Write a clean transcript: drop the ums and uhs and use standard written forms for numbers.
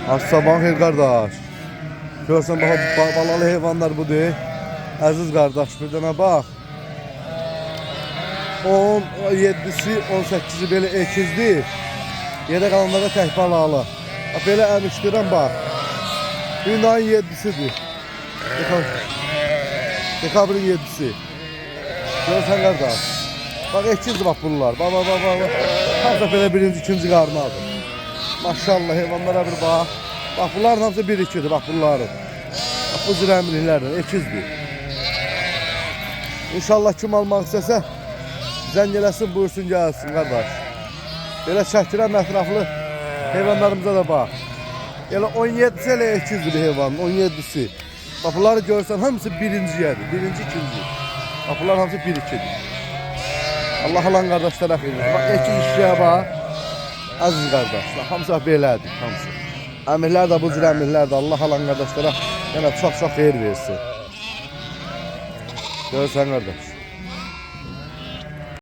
Sabahın xeyir qardaş. Görsən balalı heyvanlar budur. Əziz qardaş, bir dənə bax. 17-si, 18-i belə ekizdir. Yerə qalanlara tək balalı. Belə əmişdirəm bax. Bir ayın 7-sidir. Dekabrın 7-si. Görsən qardaş. Bax ekizdir bax bunlar. Bax. Hamısı belə birinci, ikinci qarnadır. Maşallah heyvanlara bir bax. Bax bunların hamısı 1-2'dir bax bunların. Bax bu cür əmrliklərdir, ekizdir. İnşallah kim almaq istəsə zəng eləsin, buyursun gəlsin qardaş. Belə çəkdirəm ətraflı heyvanlarımıza da bax. Elə 17'si elə ekizdir bir heyvanın, 17'si. Bax bunları görsən hamısı birinciyədir, birinci, ikinci. Bax bunlar hamısı 1-2'dir. Allah alan qardaşlara xeyir. Bax ekiz işləyə bax. Aziz qardaşlar, hamısı belədir, hamısı. Əmirlər də bu cür əmirlərdir. Allah alan qardaşlara yenə çox xeyir versin. Görsən qardaş.